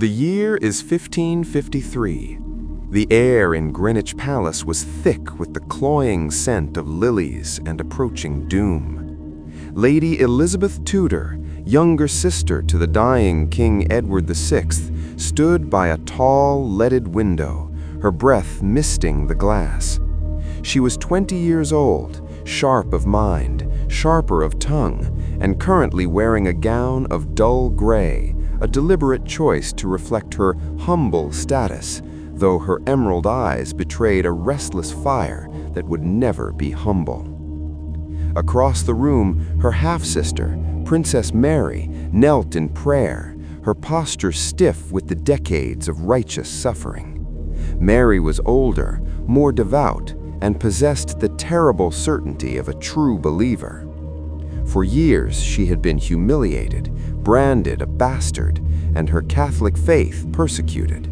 The year is 1553. The air in Greenwich Palace was thick with the cloying scent of lilies and approaching doom. Lady Elizabeth Tudor, younger sister to the dying King Edward VI, stood by a tall, leaded window, her breath misting the glass. She was 20 years old, sharp of mind, sharper of tongue, and currently wearing a gown of dull gray, a deliberate choice to reflect her humble status, though her emerald eyes betrayed a restless fire that would never be humble. Across the room, her half-sister, Princess Mary, knelt in prayer, her posture stiff with the decades of righteous suffering. Mary was older, more devout, and possessed the terrible certainty of a true believer. For years she had been humiliated, branded a bastard, and her Catholic faith persecuted.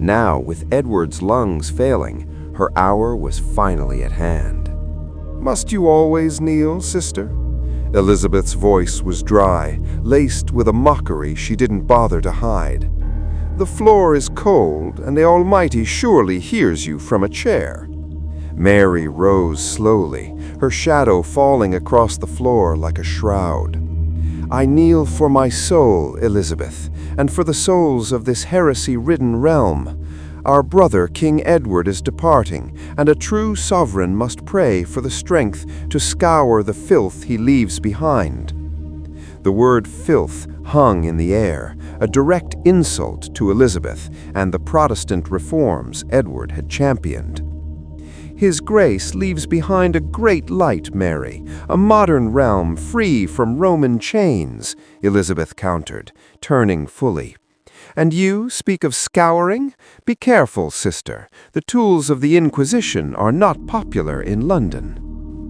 Now, with Edward's lungs failing, her hour was finally at hand. "Must you always kneel, sister?" Elizabeth's voice was dry, laced with a mockery she didn't bother to hide. "The floor is cold, and the Almighty surely hears you from a chair." Mary rose slowly, her shadow falling across the floor like a shroud. "I kneel for my soul, Elizabeth, and for the souls of this heresy-ridden realm. Our brother, King Edward, is departing, and a true sovereign must pray for the strength to scour the filth he leaves behind." The word filth hung in the air, a direct insult to Elizabeth and the Protestant reforms Edward had championed. "His Grace leaves behind a great light, Mary, a modern realm free from Roman chains," Elizabeth countered, turning fully. "And you speak of scouring? Be careful, sister. The tools of the Inquisition are not popular in London."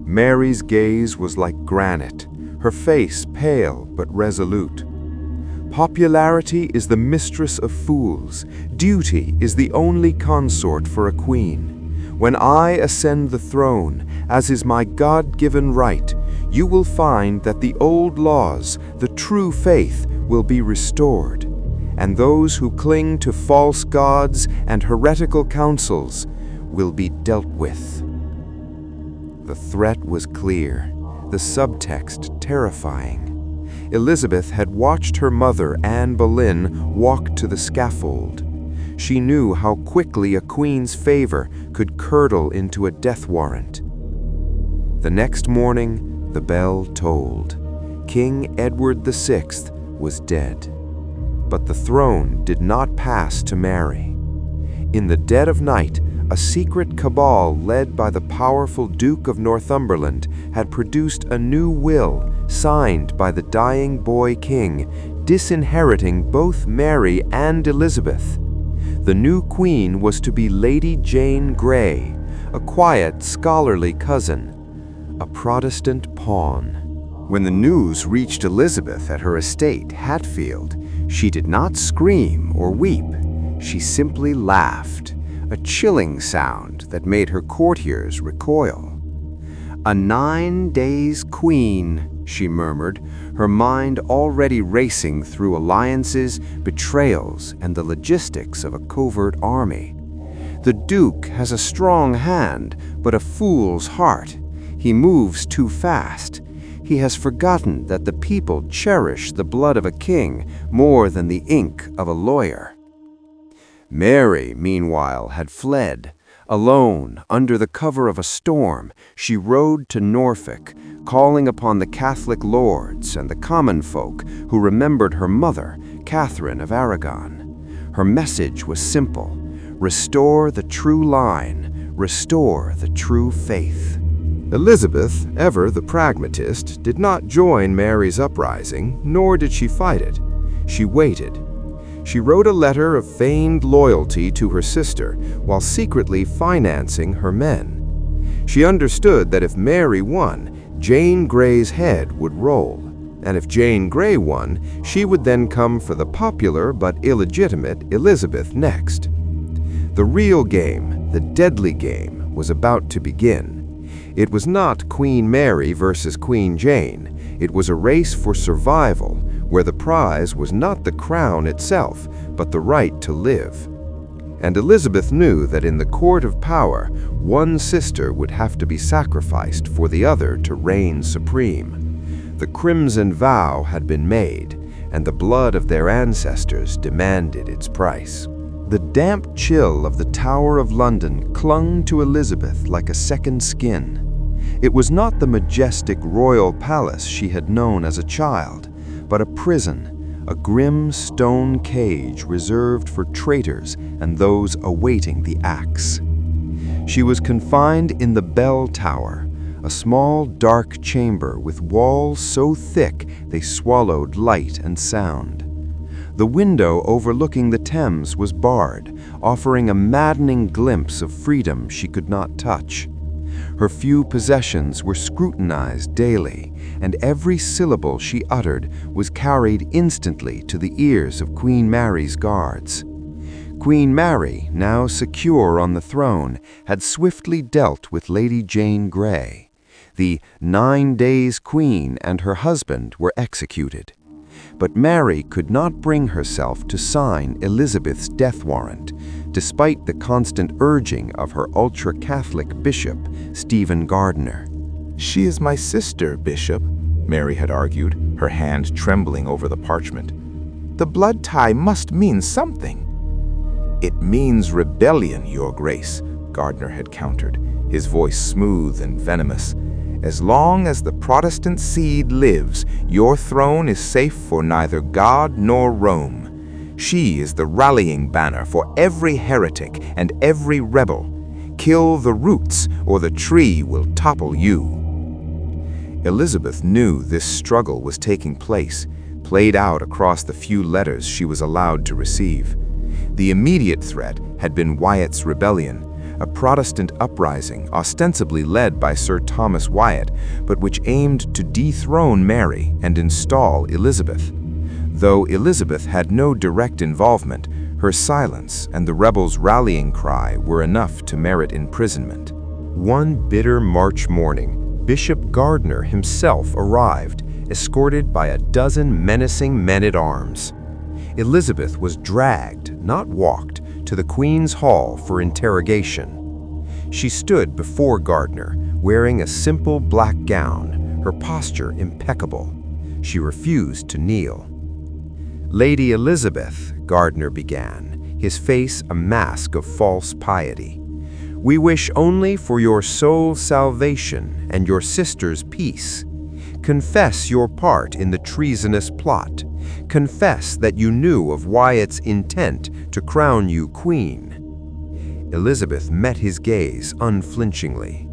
Mary's gaze was like granite, her face pale but resolute. "Popularity is the mistress of fools. Duty is the only consort for a queen. When I ascend the throne, as is my God-given right, you will find that the old laws, the true faith, will be restored, and those who cling to false gods and heretical counsels will be dealt with." The threat was clear, the subtext terrifying. Elizabeth had watched her mother, Anne Boleyn, walk to the scaffold. She knew how quickly a queen's favor could curdle into a death warrant. The next morning, the bell tolled. King Edward VI was dead. But the throne did not pass to Mary. In the dead of night, a secret cabal led by the powerful Duke of Northumberland had produced a new will signed by the dying boy king, disinheriting both Mary and Elizabeth. The new queen was to be Lady Jane Grey, a quiet, scholarly cousin, a Protestant pawn. When the news reached Elizabeth at her estate, Hatfield, she did not scream or weep. She simply laughed, a chilling sound that made her courtiers recoil. "A 9 days queen," she murmured, her mind already racing through alliances, betrayals, and the logistics of a covert army. "The Duke has a strong hand, but a fool's heart. He moves too fast. He has forgotten that the people cherish the blood of a king more than the ink of a lawyer." Mary, meanwhile, had fled. Alone, under the cover of a storm, she rode to Norfolk, calling upon the Catholic lords and the common folk who remembered her mother, Catherine of Aragon. Her message was simple: restore the true line, restore the true faith. Elizabeth, ever the pragmatist, did not join Mary's uprising, nor did she fight it. She waited. She wrote a letter of feigned loyalty to her sister while secretly financing her men. She understood that if Mary won, Jane Grey's head would roll, and if Jane Grey won, she would then come for the popular but illegitimate Elizabeth next. The real game, the deadly game, was about to begin. It was not Queen Mary versus Queen Jane. It was a race for survival, where the prize was not the crown itself, but the right to live. And Elizabeth knew that in the court of power, one sister would have to be sacrificed for the other to reign supreme. The crimson vow had been made, and the blood of their ancestors demanded its price. The damp chill of the Tower of London clung to Elizabeth like a second skin. It was not the majestic royal palace she had known as a child, but a prison, a grim stone cage reserved for traitors and those awaiting the axe. She was confined in the bell tower, a small dark chamber with walls so thick they swallowed light and sound. The window overlooking the Thames was barred, offering a maddening glimpse of freedom she could not touch. Her few possessions were scrutinized daily, and every syllable she uttered was carried instantly to the ears of Queen Mary's guards. Queen Mary, now secure on the throne, had swiftly dealt with Lady Jane Grey. The 9 days queen and her husband were executed. But Mary could not bring herself to sign Elizabeth's death warrant, despite the constant urging of her ultra-Catholic bishop, Stephen Gardiner. "She is my sister, Bishop," Mary had argued, her hand trembling over the parchment. "The blood tie must mean something." "It means rebellion, Your Grace," Gardiner had countered, his voice smooth and venomous. "As long as the Protestant seed lives, your throne is safe for neither God nor Rome. She is the rallying banner for every heretic and every rebel. Kill the roots, or the tree will topple you." Elizabeth knew this struggle was taking place, played out across the few letters she was allowed to receive. The immediate threat had been Wyatt's rebellion, a Protestant uprising ostensibly led by Sir Thomas Wyatt, but which aimed to dethrone Mary and install Elizabeth. Though Elizabeth had no direct involvement, her silence and the rebels' rallying cry were enough to merit imprisonment. One bitter March morning, Bishop Gardiner himself arrived, escorted by a dozen menacing men-at-arms. Elizabeth was dragged, not walked, to the Queen's Hall for interrogation. She stood before Gardiner, wearing a simple black gown, her posture impeccable. She refused to kneel. "Lady Elizabeth," Gardiner began, his face a mask of false piety, "we wish only for your soul's salvation and your sister's peace. Confess your part in the treasonous plot. Confess that you knew of Wyatt's intent to crown you queen." Elizabeth met his gaze unflinchingly.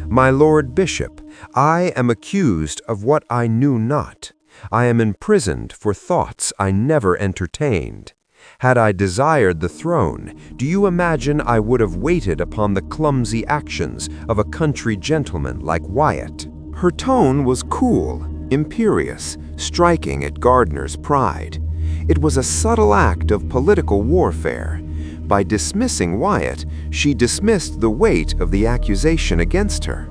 "My Lord Bishop, I am accused of what I knew not. I am imprisoned for thoughts I never entertained. Had I desired the throne, do you imagine I would have waited upon the clumsy actions of a country gentleman like Wyatt?" Her tone was cool, imperious, striking at Gardiner's pride. It was a subtle act of political warfare. By dismissing Wyatt, she dismissed the weight of the accusation against her.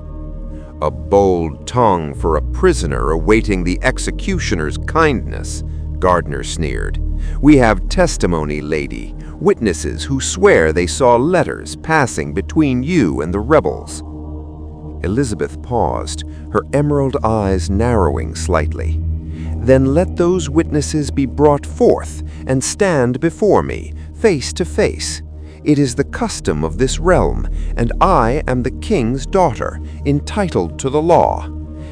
"A bold tongue for a prisoner awaiting the executioner's kindness," Gardiner sneered. "We have testimony, lady, witnesses who swear they saw letters passing between you and the rebels." Elizabeth paused, her emerald eyes narrowing slightly. "Then let those witnesses be brought forth and stand before me, face to face. It is the custom of this realm, and I am the king's daughter, entitled to the law.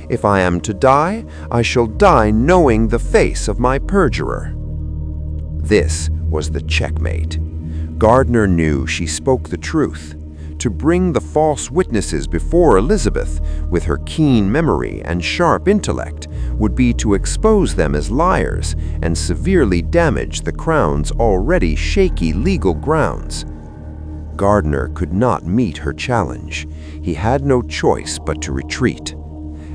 If I am to die, I shall die knowing the face of my perjurer." This was the checkmate. Gardiner knew she spoke the truth. To bring the false witnesses before Elizabeth, with her keen memory and sharp intellect, would be to expose them as liars and severely damage the crown's already shaky legal grounds. Gardiner could not meet her challenge. He had no choice but to retreat.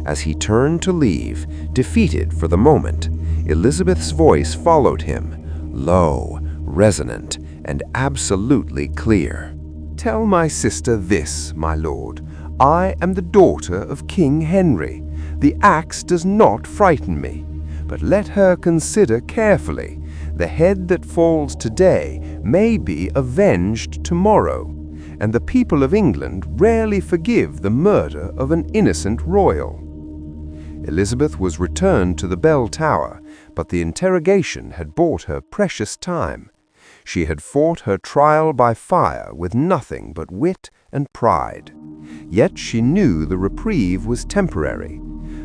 As he turned to leave, defeated for the moment, Elizabeth's voice followed him, low, resonant, and absolutely clear. "Tell my sister this, my lord. I am the daughter of King Henry. The axe does not frighten me. but let her consider carefully. The head that falls today may be avenged tomorrow, and the people of England rarely forgive the murder of an innocent royal." Elizabeth was returned to the bell tower, but the interrogation had bought her precious time. She had fought her trial by fire with nothing but wit and pride. Yet she knew the reprieve was temporary.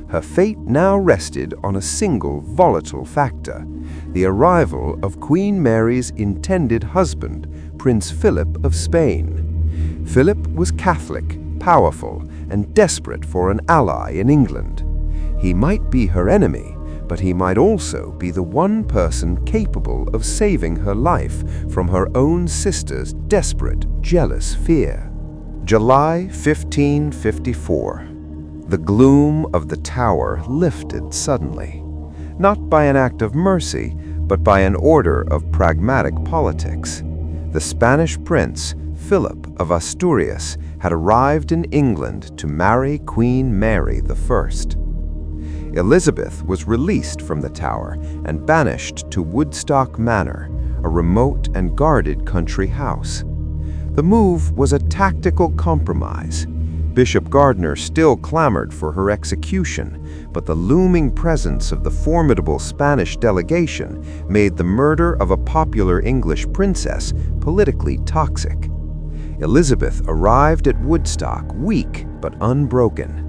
Her fate now rested on a single volatile factor: the arrival of Queen Mary's intended husband, Prince Philip of Spain. Philip was Catholic, powerful, and desperate for an ally in England. He might be her enemy, but he might also be the one person capable of saving her life from her own sister's desperate, jealous fear. July 1554. The gloom of the tower lifted suddenly, not by an act of mercy, but by an order of pragmatic politics. The Spanish prince, Philip of Asturias, had arrived in England to marry Queen Mary I. Elizabeth was released from the tower and banished to Woodstock Manor, a remote and guarded country house. The move was a tactical compromise. Bishop Gardiner still clamored for her execution, but the looming presence of the formidable Spanish delegation made the murder of a popular English princess politically toxic. Elizabeth arrived at Woodstock weak but unbroken.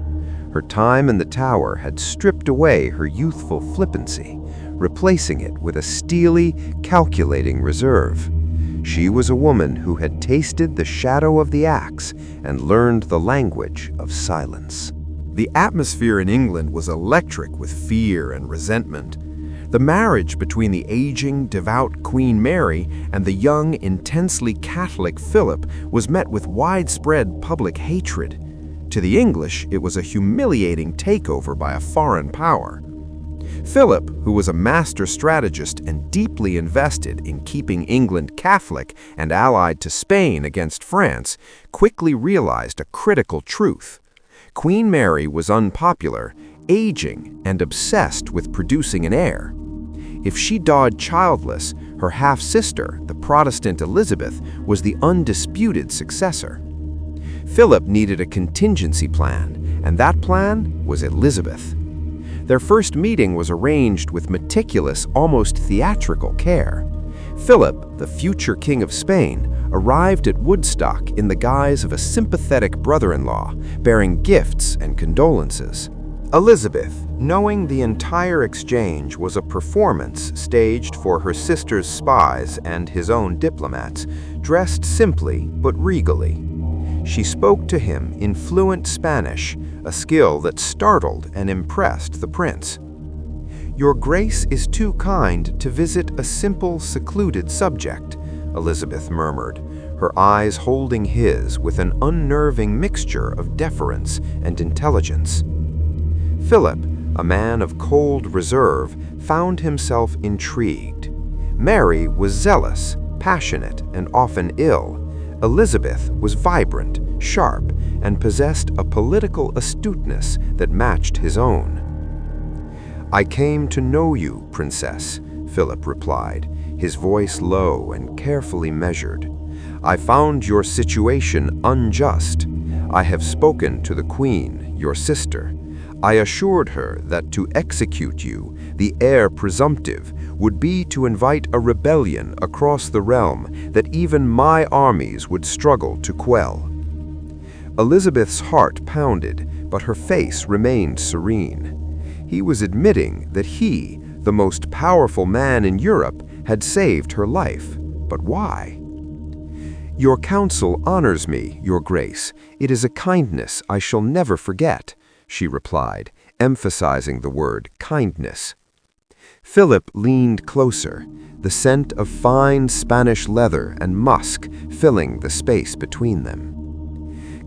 Her time in the tower had stripped away her youthful flippancy, replacing it with a steely, calculating reserve. She was a woman who had tasted the shadow of the axe and learned the language of silence. The atmosphere in England was electric with fear and resentment. The marriage between the aging, devout Queen Mary and the young, intensely Catholic Philip was met with widespread public hatred. To the English, it was a humiliating takeover by a foreign power. Philip, who was a master strategist and deeply invested in keeping England Catholic and allied to Spain against France, quickly realized a critical truth. Queen Mary was unpopular, aging, and obsessed with producing an heir. If she died childless, her half-sister, the Protestant Elizabeth, was the undisputed successor. Philip needed a contingency plan, and that plan was Elizabeth. Their first meeting was arranged with meticulous, almost theatrical care. Philip, the future King of Spain, arrived at Woodstock in the guise of a sympathetic brother-in-law, bearing gifts and condolences. Elizabeth, knowing the entire exchange was a performance staged for her sister's spies and his own diplomats, dressed simply but regally. She spoke to him in fluent Spanish, a skill that startled and impressed the prince. "Your Grace is too kind to visit a simple, secluded subject," Elizabeth murmured, her eyes holding his with an unnerving mixture of deference and intelligence. Philip, a man of cold reserve, found himself intrigued. Mary was zealous, passionate, and often ill. Elizabeth was vibrant, sharp, and possessed a political astuteness that matched his own. "I came to know you, Princess," Philip replied, his voice low and carefully measured. "I found your situation unjust. I have spoken to the Queen, your sister. I assured her that to execute you, the heir presumptive, would be to invite a rebellion across the realm that even my armies would struggle to quell." Elizabeth's heart pounded, but her face remained serene. He was admitting that he, the most powerful man in Europe, had saved her life. But why? "Your counsel honors me, Your Grace. It is a kindness I shall never forget," she replied, emphasizing the word kindness. Philip leaned closer, the scent of fine Spanish leather and musk filling the space between them.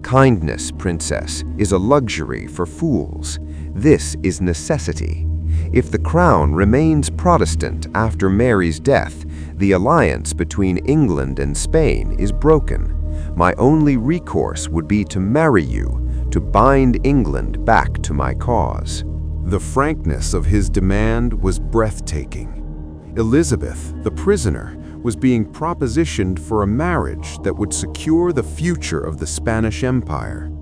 "Kindness, Princess, is a luxury for fools. This is necessity. If the crown remains Protestant after Mary's death, the alliance between England and Spain is broken. My only recourse would be to marry you, to bind England back to my cause." The frankness of his demand was breathtaking. Elizabeth, the prisoner, was being propositioned for a marriage that would secure the future of the Spanish Empire.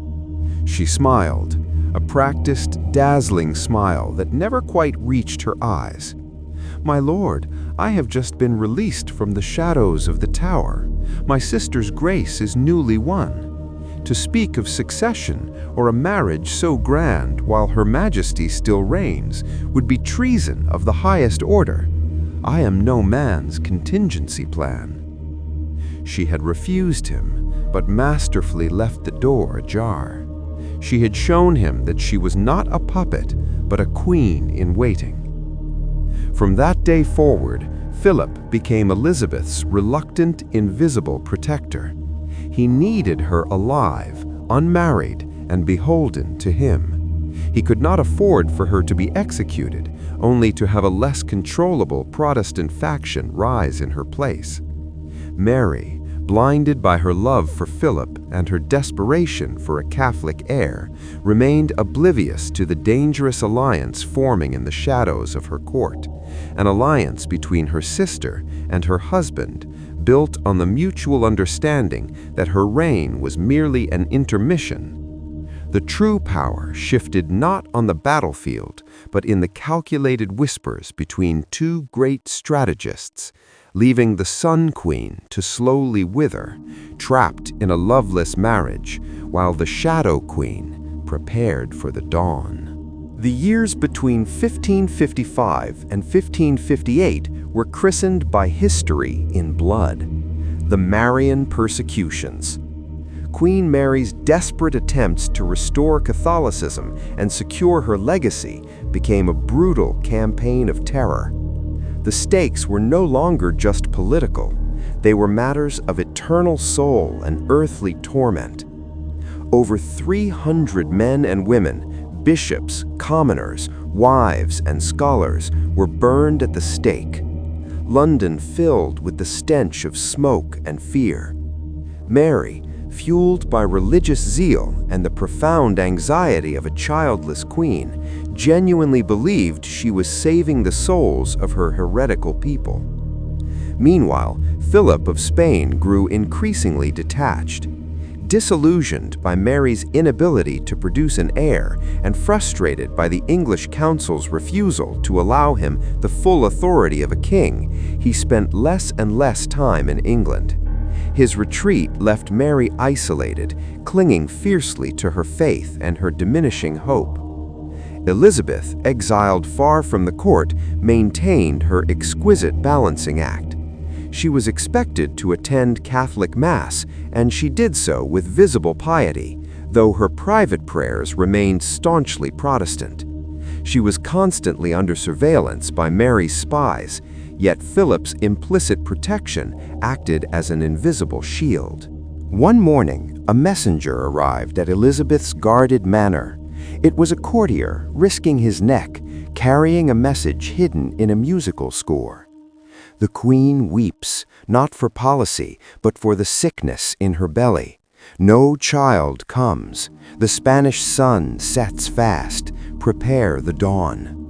She smiled, a practiced, dazzling smile that never quite reached her eyes. "My lord, I have just been released from the shadows of the tower. My sister's grace is newly won. To speak of succession or a marriage so grand while Her Majesty still reigns would be treason of the highest order. I am no man's contingency plan." She had refused him, but masterfully left the door ajar. She had shown him that she was not a puppet, but a queen in waiting. From that day forward, Philip became Elizabeth's reluctant, invisible protector. He needed her alive, unmarried, and beholden to him. He could not afford for her to be executed, only to have a less controllable Protestant faction rise in her place. Mary, blinded by her love for Philip and her desperation for a Catholic heir, remained oblivious to the dangerous alliance forming in the shadows of her court, an alliance between her sister and her husband, built on the mutual understanding that her reign was merely an intermission. The true power shifted not on the battlefield, but in the calculated whispers between two great strategists, leaving the Sun Queen to slowly wither, trapped in a loveless marriage, while the Shadow Queen prepared for the dawn. The years between 1555 and 1558 were christened by history in blood: the Marian persecutions. Queen Mary's desperate attempts to restore Catholicism and secure her legacy became a brutal campaign of terror. The stakes were no longer just political. They were matters of eternal soul and earthly torment. Over 300 men and women, bishops, commoners, wives, and scholars were burned at the stake. London filled with the stench of smoke and fear. Mary, fueled by religious zeal and the profound anxiety of a childless queen, genuinely believed she was saving the souls of her heretical people. Meanwhile, Philip of Spain grew increasingly detached. Disillusioned by Mary's inability to produce an heir and frustrated by the English council's refusal to allow him the full authority of a king, he spent less and less time in England. His retreat left Mary isolated, clinging fiercely to her faith and her diminishing hope. Elizabeth, exiled far from the court, maintained her exquisite balancing act. She was expected to attend Catholic Mass, and she did so with visible piety, though her private prayers remained staunchly Protestant. She was constantly under surveillance by Mary's spies, yet Philip's implicit protection acted as an invisible shield. One morning, a messenger arrived at Elizabeth's guarded manor. It was a courtier, risking his neck, carrying a message hidden in a musical score. "The Queen weeps, not for policy, but for the sickness in her belly. No child comes. The Spanish sun sets fast. Prepare the dawn."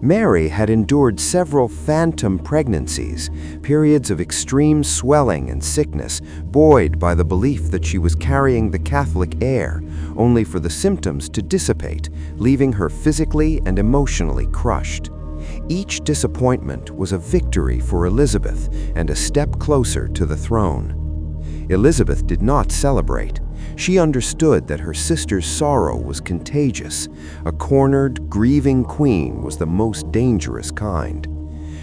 Mary had endured several phantom pregnancies, periods of extreme swelling and sickness, buoyed by the belief that she was carrying the Catholic heir, only for the symptoms to dissipate, leaving her physically and emotionally crushed. Each disappointment was a victory for Elizabeth and a step closer to the throne. Elizabeth did not celebrate. She understood that her sister's sorrow was contagious. A cornered, grieving queen was the most dangerous kind.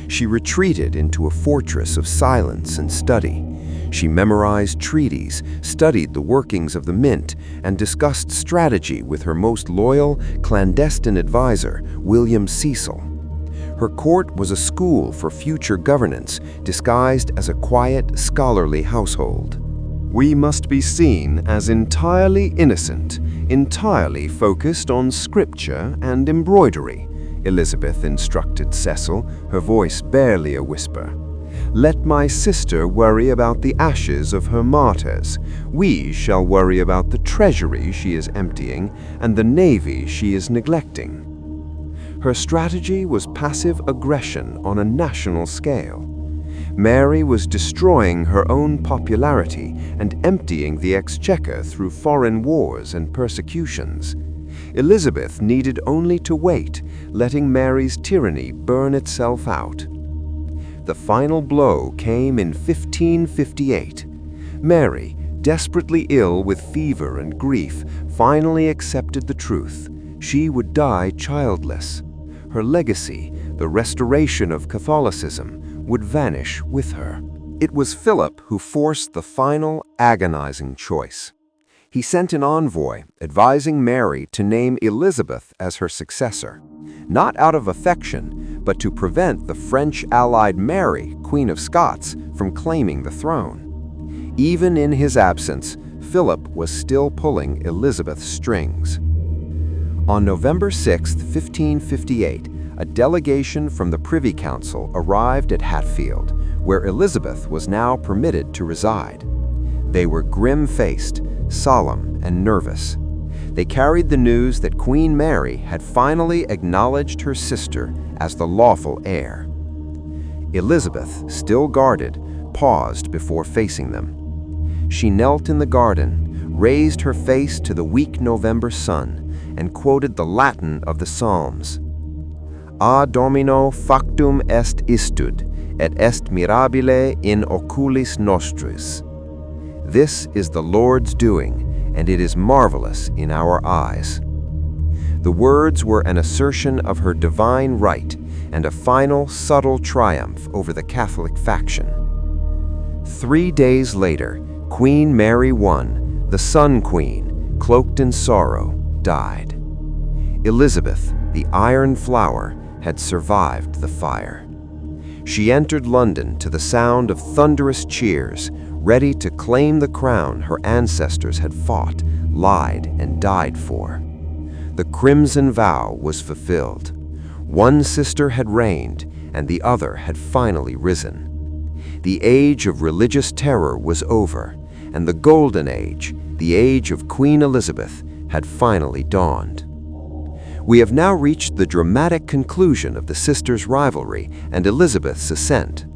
She retreated into a fortress of silence and study. She memorized treaties, studied the workings of the mint, and discussed strategy with her most loyal, clandestine advisor, William Cecil. Her court was a school for future governance, disguised as a quiet, scholarly household. "We must be seen as entirely innocent, entirely focused on scripture and embroidery," Elizabeth instructed Cecil, her voice barely a whisper. "Let my sister worry about the ashes of her martyrs. We shall worry about the treasury she is emptying and the navy she is neglecting." Her strategy was passive aggression on a national scale. Mary was destroying her own popularity and emptying the exchequer through foreign wars and persecutions. Elizabeth needed only to wait, letting Mary's tyranny burn itself out. The final blow came in 1558. Mary, desperately ill with fever and grief, finally accepted the truth. She would die childless. Her legacy, the restoration of Catholicism, would vanish with her. It was Philip who forced the final, agonizing choice. He sent an envoy advising Mary to name Elizabeth as her successor, not out of affection, but to prevent the French allied Mary, Queen of Scots, from claiming the throne. Even in his absence, Philip was still pulling Elizabeth's strings. On November 6, 1558, a delegation from the Privy Council arrived at Hatfield, where Elizabeth was now permitted to reside. They were grim-faced, solemn, and nervous. They carried the news that Queen Mary had finally acknowledged her sister as the lawful heir. Elizabeth, still guarded, paused before facing them. She knelt in the garden, raised her face to the weak November sun, and quoted the Latin of the Psalms. A Domino factum est istud, et est mirabile in oculis nostris. This is the Lord's doing, and it is marvelous in our eyes. The words were an assertion of her divine right and a final, subtle triumph over the Catholic faction. 3 days later, Queen Mary I, the Sun Queen, cloaked in sorrow, died. Elizabeth, the Iron Flower, had survived the fire. She entered London to the sound of thunderous cheers, ready to claim the crown her ancestors had fought, lied, and died for. The Crimson Vow was fulfilled. One sister had reigned, and the other had finally risen. The age of religious terror was over, and the Golden Age, the age of Queen Elizabeth, had finally dawned. We have now reached the dramatic conclusion of the sisters' rivalry and Elizabeth's ascent.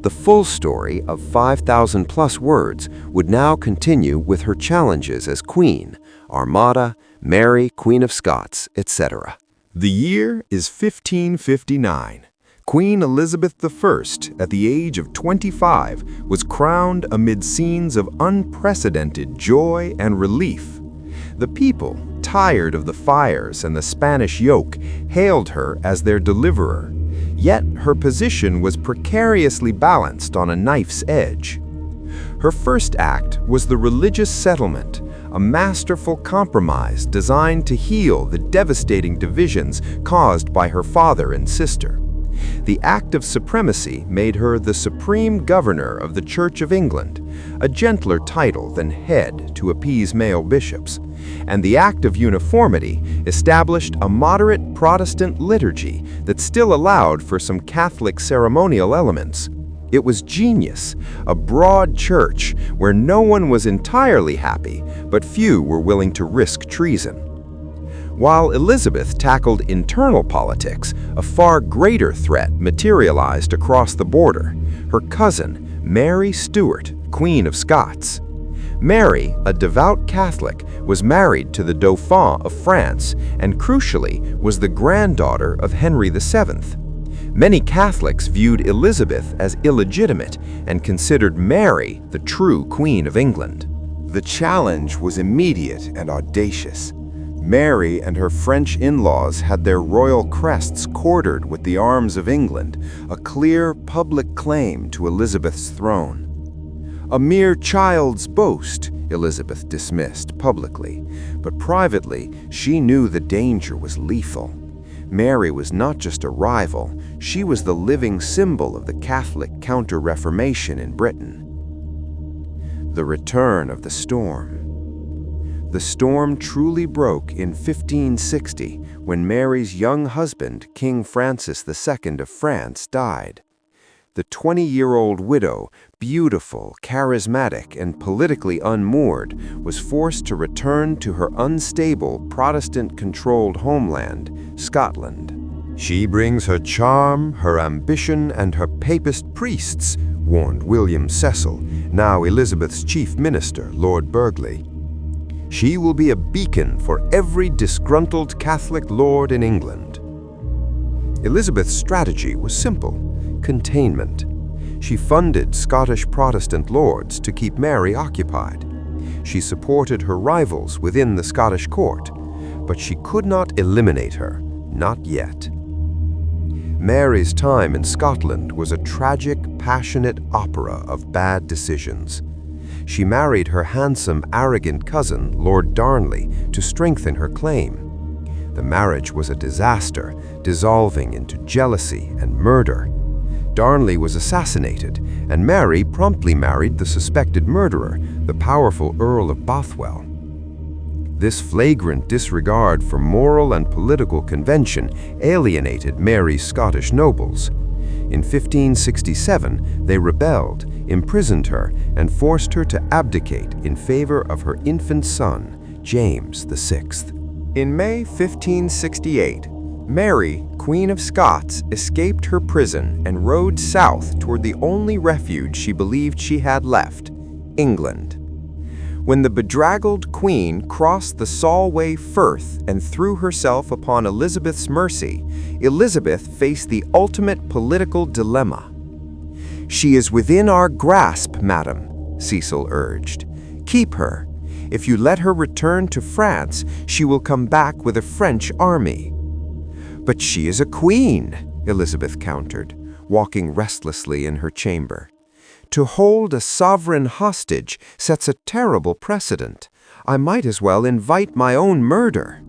The full story of 5,000+ words would now continue with her challenges as Queen, Armada, Mary, Queen of Scots, etc. The year is 1559. Queen Elizabeth I, at the age of 25, was crowned amid scenes of unprecedented joy and relief. The people, tired of the fires and the Spanish yoke, hailed her as their deliverer. Yet her position was precariously balanced on a knife's edge. Her first act was the religious settlement, a masterful compromise designed to heal the devastating divisions caused by her father and sister. The Act of Supremacy made her the supreme governor of the Church of England, a gentler title than head to appease male bishops, and the Act of Uniformity established a moderate Protestant liturgy that still allowed for some Catholic ceremonial elements. It was genius, a broad church where no one was entirely happy, but few were willing to risk treason. While Elizabeth tackled internal politics, a far greater threat materialized across the border: her cousin, Mary Stuart, Queen of Scots. Mary, a devout Catholic, was married to the Dauphin of France and, crucially, was the granddaughter of Henry VII. Many Catholics viewed Elizabeth as illegitimate and considered Mary the true Queen of England. The challenge was immediate and audacious. Mary and her French in-laws had their royal crests quartered with the arms of England, a clear public claim to Elizabeth's throne. A mere child's boast, Elizabeth dismissed publicly, but privately she knew the danger was lethal. Mary was not just a rival, she was the living symbol of the Catholic Counter-Reformation in Britain. The return of the storm. The storm truly broke in 1560 when Mary's young husband, King Francis II of France, died. The 20-year-old widow, beautiful, charismatic, and politically unmoored, was forced to return to her unstable, Protestant-controlled homeland, Scotland. "She brings her charm, her ambition, and her papist priests," warned William Cecil, now Elizabeth's chief minister, Lord Burghley. "She will be a beacon for every disgruntled Catholic lord in England." Elizabeth's strategy was simple: containment. She funded Scottish Protestant lords to keep Mary occupied. She supported her rivals within the Scottish court, but she could not eliminate her, not yet. Mary's time in Scotland was a tragic, passionate opera of bad decisions. She married her handsome, arrogant cousin, Lord Darnley, to strengthen her claim. The marriage was a disaster, dissolving into jealousy and murder. Darnley was assassinated, and Mary promptly married the suspected murderer, the powerful Earl of Bothwell. This flagrant disregard for moral and political convention alienated Mary's Scottish nobles. In 1567, they rebelled, imprisoned her, and forced her to abdicate in favor of her infant son, James VI. In May 1568, Mary, Queen of Scots, escaped her prison and rode south toward the only refuge she believed she had left, England. When the bedraggled queen crossed the Solway Firth and threw herself upon Elizabeth's mercy, Elizabeth faced the ultimate political dilemma. "She is within our grasp, madam," Cecil urged. "Keep her. If you let her return to France, she will come back with a French army." "But she is a queen," Elizabeth countered, walking restlessly in her chamber. "To hold a sovereign hostage sets a terrible precedent. I might as well invite my own murder."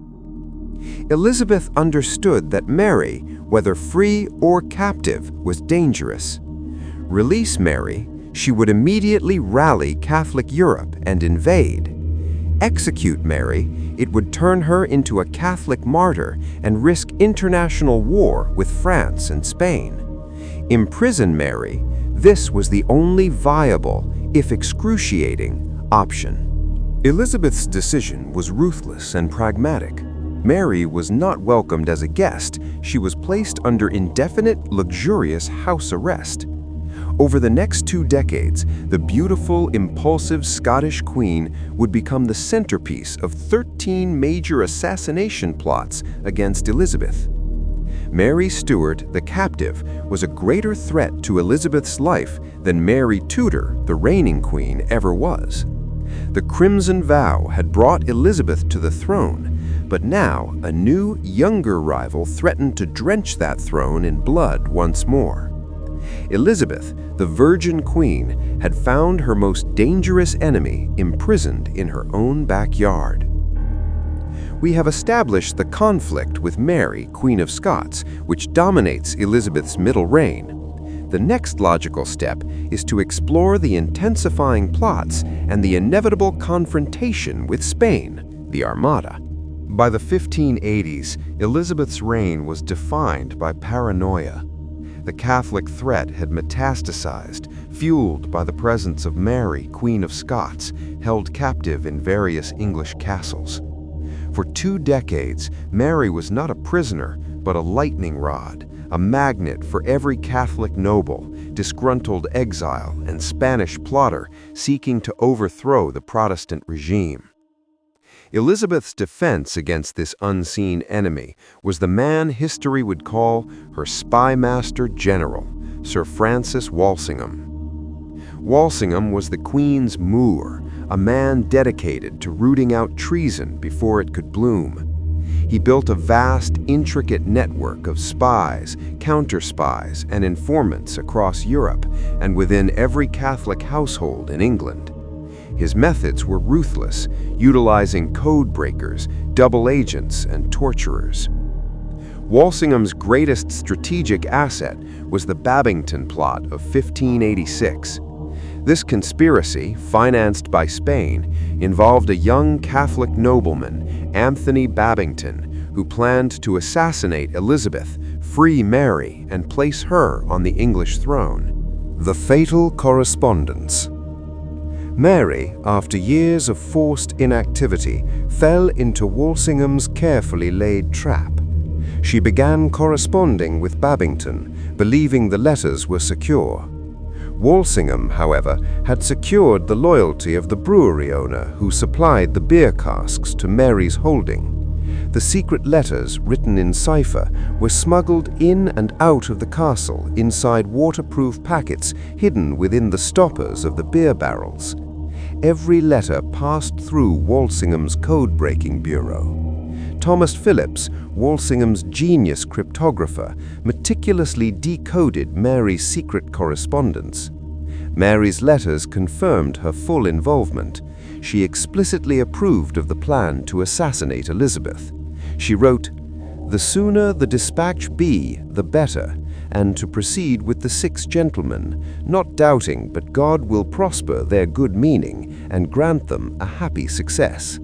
Elizabeth understood that Mary, whether free or captive, was dangerous. Release Mary, she would immediately rally Catholic Europe and invade. Execute Mary, it would turn her into a Catholic martyr and risk international war with France and Spain. Imprison Mary, this was the only viable, if excruciating, option. Elizabeth's decision was ruthless and pragmatic. Mary was not welcomed as a guest. She was placed under indefinite, luxurious house arrest. Over the next 2 decades, the beautiful, impulsive Scottish queen would become the centerpiece of 13 major assassination plots against Elizabeth. Mary Stuart, the captive, was a greater threat to Elizabeth's life than Mary Tudor, the reigning queen, ever was. The Crimson Vow had brought Elizabeth to the throne, but now a new, younger rival threatened to drench that throne in blood once more. Elizabeth, the Virgin Queen, had found her most dangerous enemy imprisoned in her own backyard. We have established the conflict with Mary, Queen of Scots, which dominates Elizabeth's middle reign. The next logical step is to explore the intensifying plots and the inevitable confrontation with Spain, the Armada. By the 1580s, Elizabeth's reign was defined by paranoia. The Catholic threat had metastasized, fueled by the presence of Mary, Queen of Scots, held captive in various English castles. For 2 decades, Mary was not a prisoner, but a lightning rod, a magnet for every Catholic noble, disgruntled exile, and Spanish plotter seeking to overthrow the Protestant regime. Elizabeth's defense against this unseen enemy was the man history would call her spy master general, Sir Francis Walsingham. Walsingham was the Queen's Moor, a man dedicated to rooting out treason before it could bloom. He built a vast, intricate network of spies, counter-spies, and informants across Europe and within every Catholic household in England. His methods were ruthless, utilizing code breakers, double agents, and torturers. Walsingham's greatest strategic asset was the Babington Plot of 1586. This conspiracy, financed by Spain, involved a young Catholic nobleman, Anthony Babington, who planned to assassinate Elizabeth, free Mary, and place her on the English throne. The fatal correspondence. Mary, after years of forced inactivity, fell into Walsingham's carefully laid trap. She began corresponding with Babington, believing the letters were secure. Walsingham, however, had secured the loyalty of the brewery owner who supplied the beer casks to Mary's holding. The secret letters, written in cipher, were smuggled in and out of the castle inside waterproof packets hidden within the stoppers of the beer barrels. Every letter passed through Walsingham's code-breaking bureau. Thomas Phillips, Walsingham's genius cryptographer, meticulously decoded Mary's secret correspondence. Mary's letters confirmed her full involvement. She explicitly approved of the plan to assassinate Elizabeth. She wrote, "The sooner the dispatch be, the better, and to proceed with the 6 gentlemen, not doubting but God will prosper their good meaning and grant them a happy success."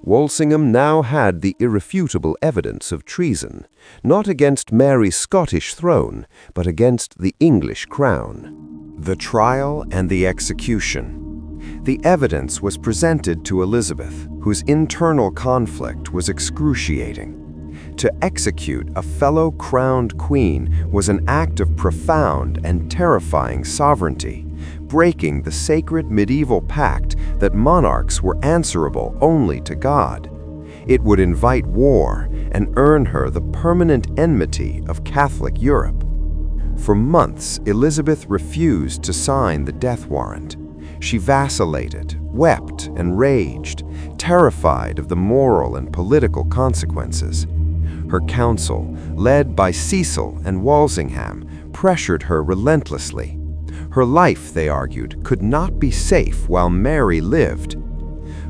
Walsingham now had the irrefutable evidence of treason, not against Mary's Scottish throne, but against the English crown. The trial and the execution. The evidence was presented to Elizabeth, whose internal conflict was excruciating. To execute a fellow crowned queen was an act of profound and terrifying sovereignty, breaking the sacred medieval pact that monarchs were answerable only to God. It would invite war and earn her the permanent enmity of Catholic Europe. For months, Elizabeth refused to sign the death warrant. She vacillated, wept, and raged, terrified of the moral and political consequences. Her council, led by Cecil and Walsingham, pressured her relentlessly. Her life, they argued, could not be safe while Mary lived.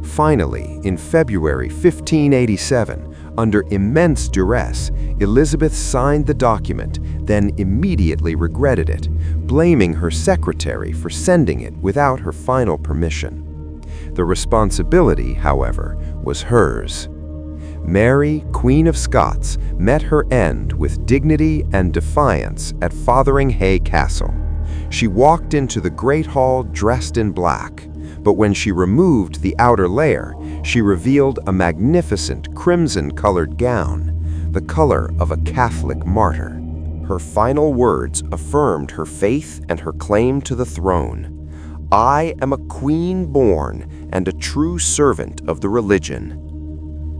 Finally, in February 1587, under immense duress, Elizabeth signed the document, then immediately regretted it, blaming her secretary for sending it without her final permission. The responsibility, however, was hers. Mary, Queen of Scots, met her end with dignity and defiance at Fotheringhay Castle. She walked into the great hall dressed in black, but when she removed the outer layer, she revealed a magnificent crimson-colored gown, the color of a Catholic martyr. Her final words affirmed her faith and her claim to the throne. "I am a queen born and a true servant of the religion."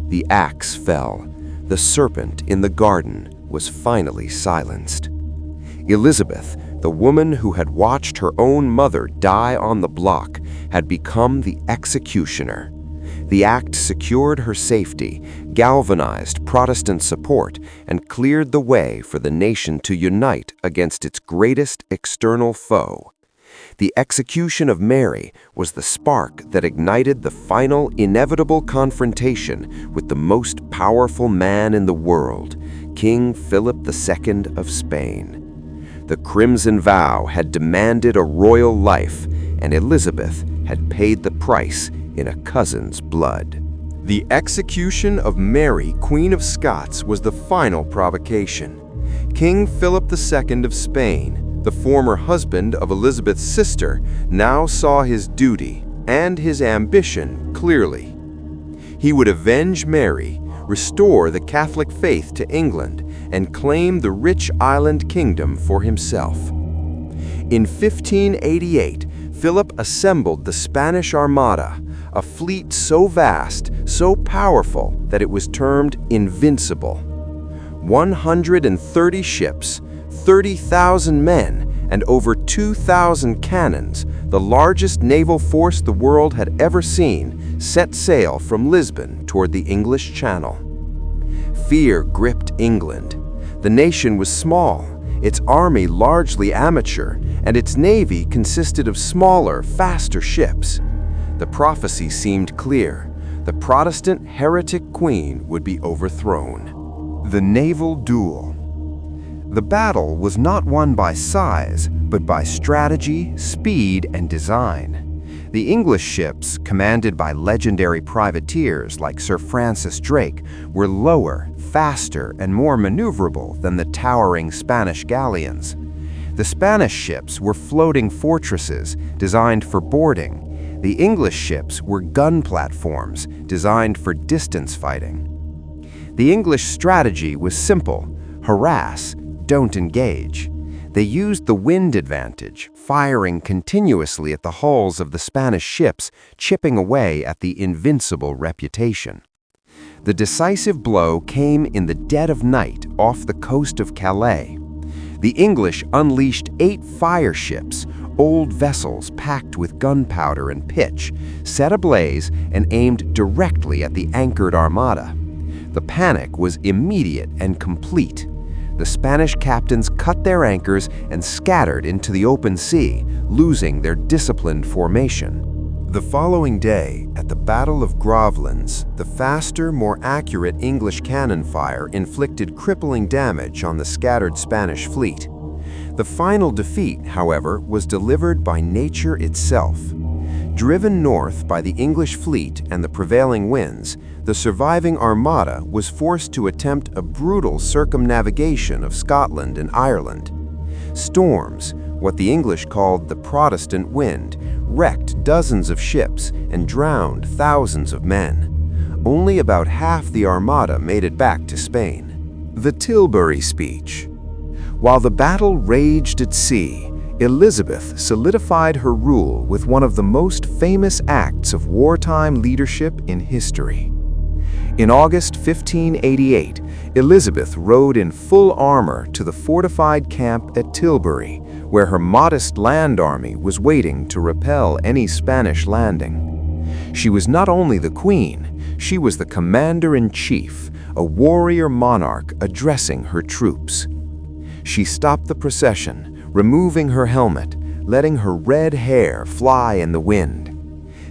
The axe fell. The serpent in the garden was finally silenced. Elizabeth, the woman who had watched her own mother die on the block, had become the executioner. The act secured her safety, galvanized Protestant support, and cleared the way for the nation to unite against its greatest external foe. The execution of Mary was the spark that ignited the final inevitable confrontation with the most powerful man in the world, King Philip II of Spain. The Crimson Vow had demanded a royal life, and Elizabeth had paid the price in a cousin's blood. The execution of Mary, Queen of Scots, was the final provocation. King Philip II of Spain, the former husband of Elizabeth's sister, now saw his duty and his ambition clearly. He would avenge Mary, restore the Catholic faith to England, and claim the rich island kingdom for himself. In 1588, Philip assembled the Spanish Armada, a fleet so vast, so powerful that it was termed invincible. 130 ships, 30,000 men, and over 2,000 cannons, the largest naval force the world had ever seen, set sail from Lisbon toward the English Channel. Fear gripped England. The nation was small, its army largely amateur, and its navy consisted of smaller, faster ships. The prophecy seemed clear. The Protestant heretic queen would be overthrown. The naval duel. The battle was not won by size, but by strategy, speed, and design. The English ships, commanded by legendary privateers like Sir Francis Drake, were lower, faster, and more maneuverable than the towering Spanish galleons. The Spanish ships were floating fortresses designed for boarding. The English ships were gun platforms designed for distance fighting. The English strategy was simple: harass, don't engage. They used the wind advantage, firing continuously at the hulls of the Spanish ships, chipping away at the invincible reputation. The decisive blow came in the dead of night off the coast of Calais. The English unleashed 8 fire ships, old vessels packed with gunpowder and pitch, set ablaze and aimed directly at the anchored armada. The panic was immediate and complete. The Spanish captains cut their anchors and scattered into the open sea, losing their disciplined formation. The following day, at the Battle of Gravelines, the faster, more accurate English cannon fire inflicted crippling damage on the scattered Spanish fleet. The final defeat, however, was delivered by nature itself. Driven north by the English fleet and the prevailing winds, the surviving armada was forced to attempt a brutal circumnavigation of Scotland and Ireland. Storms, what the English called the Protestant wind, wrecked dozens of ships and drowned thousands of men. Only about half the armada made it back to Spain. The Tilbury Speech. While the battle raged at sea, Elizabeth solidified her rule with one of the most famous acts of wartime leadership in history. In August 1588, Elizabeth rode in full armor to the fortified camp at Tilbury, where her modest land army was waiting to repel any Spanish landing. She was not only the queen, she was the commander-in-chief, a warrior monarch addressing her troops. She stopped the procession, removing her helmet, letting her red hair fly in the wind.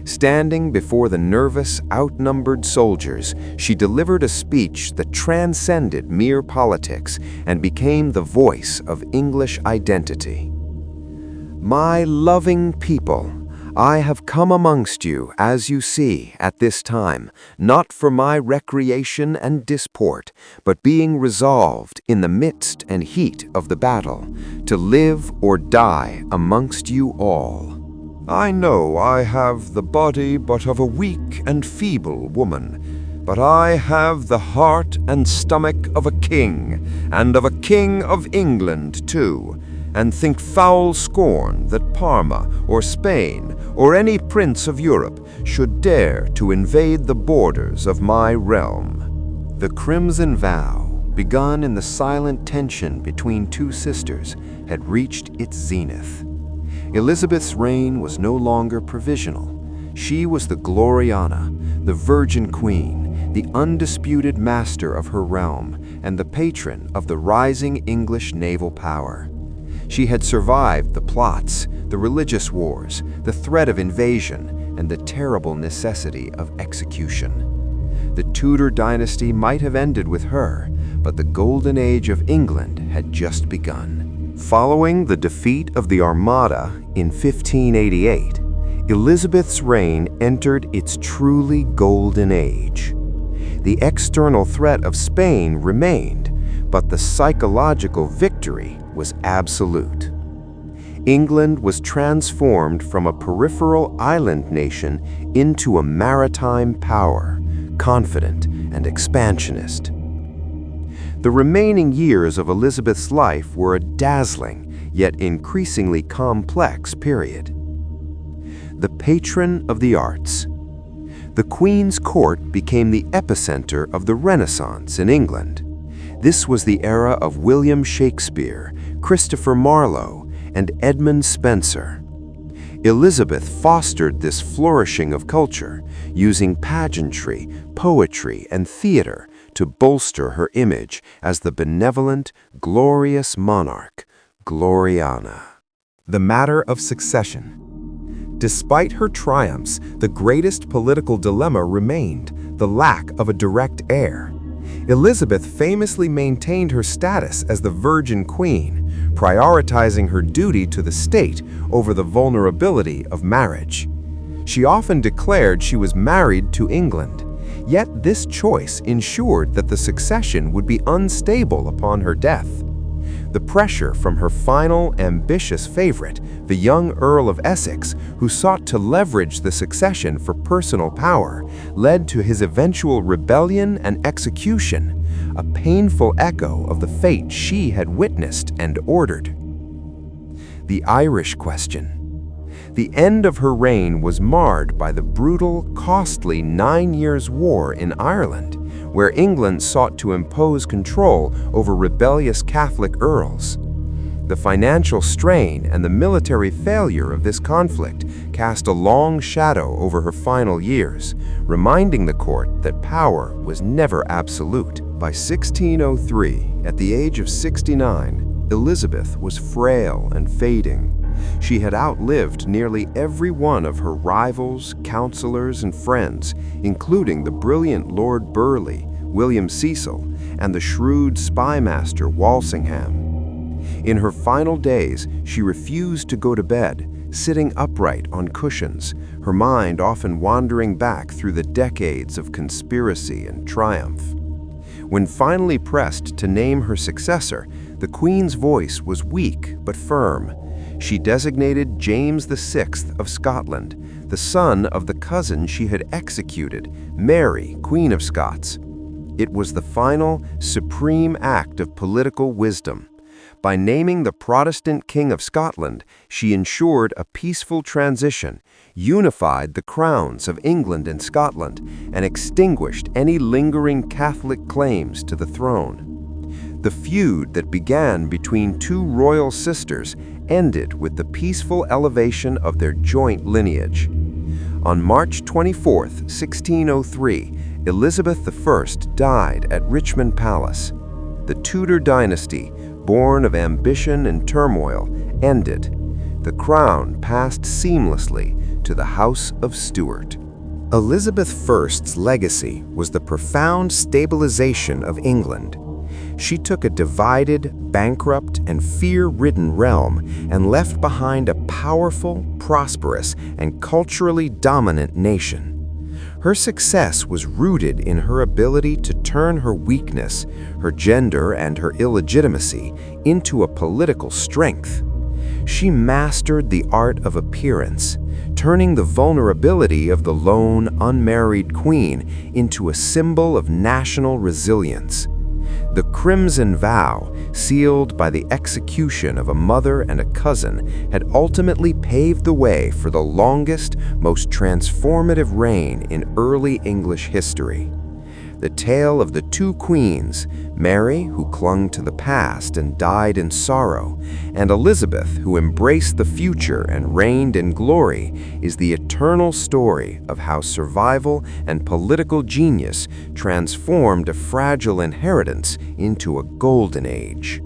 Standing before the nervous, outnumbered soldiers, she delivered a speech that transcended mere politics and became the voice of English identity. "My loving people, I have come amongst you, as you see, at this time, not for my recreation and disport, but being resolved, in the midst and heat of the battle, to live or die amongst you all. I know I have the body but of a weak and feeble woman, but I have the heart and stomach of a king, and of a king of England too, and think foul scorn that Parma or Spain or any prince of Europe should dare to invade the borders of my realm." The Crimson Vow, begun in the silent tension between two sisters, had reached its zenith. Elizabeth's reign was no longer provisional. She was the Gloriana, the Virgin Queen, the undisputed master of her realm, and the patron of the rising English naval power. She had survived the plots, the religious wars, the threat of invasion, and the terrible necessity of execution. The Tudor dynasty might have ended with her, but the golden age of England had just begun. Following the defeat of the Armada in 1588, Elizabeth's reign entered its truly golden age. The external threat of Spain remained, but the psychological victory was absolute. England was transformed from a peripheral island nation into a maritime power, confident and expansionist. The remaining years of Elizabeth's life were a dazzling, yet increasingly complex period. The patron of the arts. The Queen's court became the epicenter of the Renaissance in England. This was the era of William Shakespeare, Christopher Marlowe, and Edmund Spenser. Elizabeth fostered this flourishing of culture, using pageantry, poetry, and theater to bolster her image as the benevolent, glorious monarch, Gloriana. The matter of succession. Despite her triumphs, the greatest political dilemma remained the lack of a direct heir. Elizabeth famously maintained her status as the Virgin Queen, prioritizing her duty to the state over the vulnerability of marriage. She often declared she was married to England, yet this choice ensured that the succession would be unstable upon her death. The pressure from her final, ambitious favorite, the young Earl of Essex, who sought to leverage the succession for personal power, led to his eventual rebellion and execution, a painful echo of the fate she had witnessed and ordered. The Irish question. The end of her reign was marred by the brutal, costly 9 Years' War in Ireland, where England sought to impose control over rebellious Catholic earls. The financial strain and the military failure of this conflict cast a long shadow over her final years, reminding the court that power was never absolute. By 1603, at the age of 69, Elizabeth was frail and fading. She had outlived nearly every one of her rivals, counselors, and friends, including the brilliant Lord Burleigh, William Cecil, and the shrewd spymaster Walsingham. In her final days, she refused to go to bed, sitting upright on cushions, her mind often wandering back through the decades of conspiracy and triumph. When finally pressed to name her successor, the Queen's voice was weak but firm. She designated James VI of Scotland, the son of the cousin she had executed, Mary, Queen of Scots. It was the final, supreme act of political wisdom. By naming the Protestant King of Scotland, she ensured a peaceful transition, unified the crowns of England and Scotland, and extinguished any lingering Catholic claims to the throne. The feud that began between two royal sisters ended with the peaceful elevation of their joint lineage. On March 24, 1603, Elizabeth I died at Richmond Palace. The Tudor dynasty, born of ambition and turmoil, ended. The crown passed seamlessly to the House of Stuart. Elizabeth I's legacy was the profound stabilization of England. She took a divided, bankrupt, and fear-ridden realm and left behind a powerful, prosperous, and culturally dominant nation. Her success was rooted in her ability to turn her weakness, her gender, and her illegitimacy into a political strength. She mastered the art of appearance, turning the vulnerability of the lone, unmarried queen into a symbol of national resilience. The Crimson Vow, sealed by the execution of a mother and a cousin, had ultimately paved the way for the longest, most transformative reign in early English history. The tale of the two queens, Mary, who clung to the past and died in sorrow, and Elizabeth, who embraced the future and reigned in glory, is the eternal story of how survival and political genius transformed a fragile inheritance into a golden age.